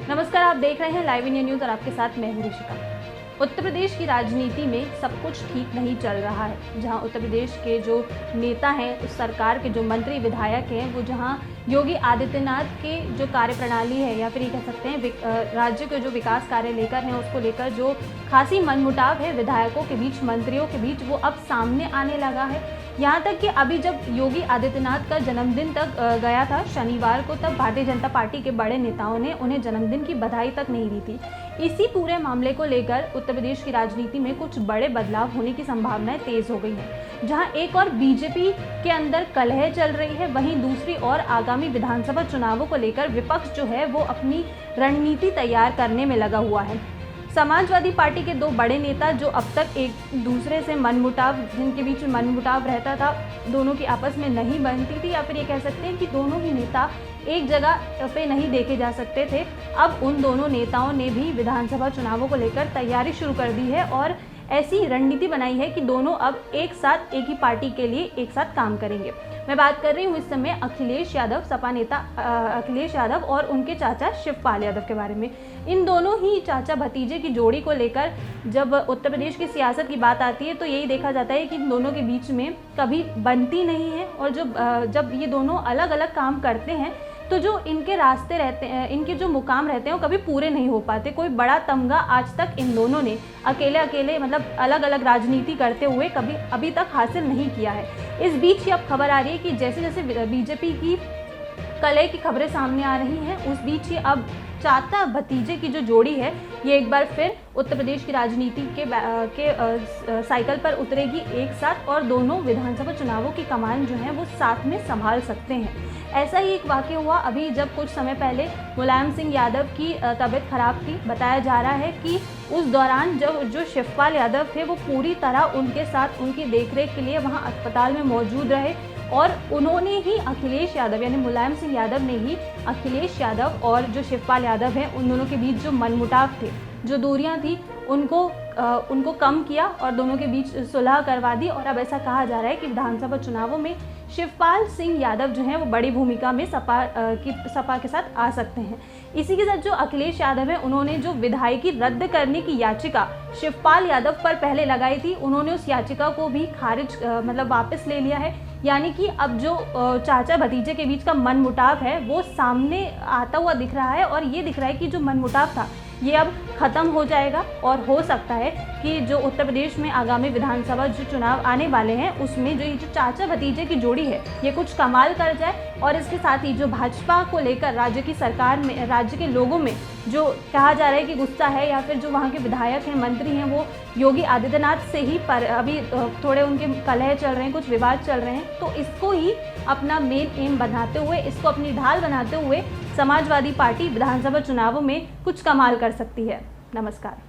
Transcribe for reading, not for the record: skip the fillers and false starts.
नमस्कार, आप देख रहे हैं लाइव इंडिया न्यूज़ और आपके साथ मैं हूं ऋषिका। उत्तर प्रदेश की राजनीति में सब कुछ ठीक नहीं चल रहा है। जहां उत्तर प्रदेश के जो नेता हैं, उस सरकार के जो मंत्री विधायक हैं, वो जहां योगी आदित्यनाथ के जो कार्यप्रणाली है या फिर ये कह सकते हैं राज्य के जो विकास कार्य लेकर हैं, उसको लेकर जो खासी मनमुटाव है विधायकों के बीच, मंत्रियों के बीच, वो अब सामने आने लगा है। यहाँ तक कि अभी जब योगी आदित्यनाथ का जन्मदिन तक गया था शनिवार को, तब भारतीय जनता पार्टी के बड़े नेताओं ने उन्हें जन्मदिन की बधाई तक नहीं दी थी। इसी पूरे मामले को लेकर उत्तर प्रदेश की राजनीति में कुछ बड़े बदलाव होने की संभावनाएं तेज हो गई हैं। जहां एक और बीजेपी के अंदर कलह चल रही है, वहीं दूसरी ओर आगामी विधानसभा चुनावों को लेकर विपक्ष जो है वो अपनी रणनीति तैयार करने में लगा हुआ है। समाजवादी पार्टी के दो बड़े नेता जो अब तक एक दूसरे से जिनके बीच में मनमुटाव रहता था, दोनों की आपस में नहीं बनती थी, या फिर ये कह सकते हैं कि दोनों ही नेता एक जगह पे नहीं देखे जा सकते थे। अब उन दोनों नेताओं ने भी विधानसभा चुनावों को लेकर तैयारी शुरू कर दी है और ऐसी रणनीति बनाई है कि दोनों अब एक साथ एक ही पार्टी के लिए एक साथ काम करेंगे। मैं बात कर रही हूँ इस समय अखिलेश यादव, सपा नेता अखिलेश यादव और उनके चाचा शिवपाल यादव के बारे में। इन दोनों ही चाचा भतीजे की जोड़ी को लेकर जब उत्तर प्रदेश की सियासत की बात आती है तो यही देखा जाता है कि इन दोनों के बीच में कभी बनती नहीं है, और जब ये दोनों अलग अलग काम करते हैं तो जो इनके रास्ते रहते हैं, इनके जो मुकाम रहते हैं, वो कभी पूरे नहीं हो पाते। कोई बड़ा तमगा आज तक इन दोनों ने अकेले मतलब अलग अलग राजनीति करते हुए कभी अभी तक हासिल नहीं किया है। इस बीच ही अब खबर आ रही है कि जैसे जैसे बीजेपी की कलह की खबरें सामने आ रही हैं, उस बीच ही अब चाचा भतीजे की जो जोड़ी है, ये एक बार फिर उत्तर प्रदेश की राजनीति के साइकिल पर उतरेगी एक साथ, और दोनों विधानसभा चुनावों की कमान जो है वो साथ में संभाल सकते हैं। ऐसा ही एक वाक़या हुआ अभी जब कुछ समय पहले मुलायम सिंह यादव की तबीयत खराब थी। बताया जा रहा है कि उस दौरान जो शिवपाल यादव थे वो पूरी तरह उनके साथ, उनकी देखरेख के लिए वहां अस्पताल में मौजूद रहे, और उन्होंने ही अखिलेश यादव यानी मुलायम सिंह यादव ने ही अखिलेश यादव और जो शिवपाल यादव हैं, उन दोनों के बीच जो मनमुटाव थे, जो दूरियां थी, उनको कम किया और दोनों के बीच सुलह करवा दी। और अब ऐसा कहा जा रहा है कि विधानसभा चुनावों में शिवपाल सिंह यादव जो हैं वो बड़ी भूमिका में सपा के साथ आ सकते हैं। इसी के साथ जो अखिलेश यादव हैं, उन्होंने जो विधायकी रद्द करने की याचिका शिवपाल यादव पर पहले लगाई थी, उन्होंने उस याचिका को भी खारिज मतलब वापस ले लिया है। यानी कि अब जो चाचा भतीजे के बीच का मनमुटाव है वो सामने आता हुआ दिख रहा है, और ये दिख रहा है कि जो मनमुटाव था ये अब ख़त्म हो जाएगा, और हो सकता है कि जो उत्तर प्रदेश में आगामी विधानसभा जो चुनाव आने वाले हैं उसमें जो चाचा भतीजे की जोड़ी है ये कुछ कमाल कर जाए। और इसके साथ ही जो भाजपा को लेकर राज्य की सरकार में, राज्य के लोगों में जो कहा जा रहा है कि गुस्सा है, या फिर जो वहाँ के विधायक हैं, मंत्री हैं, वो योगी आदित्यनाथ से ही अभी थोड़े उनके कलह चल रहे हैं, कुछ विवाद चल रहे हैं, तो इसको ही अपना मेन एम बनाते हुए, इसको अपनी ढाल बनाते हुए समाजवादी पार्टी विधानसभा चुनावों में कुछ कमाल कर सकती है। नमस्कार।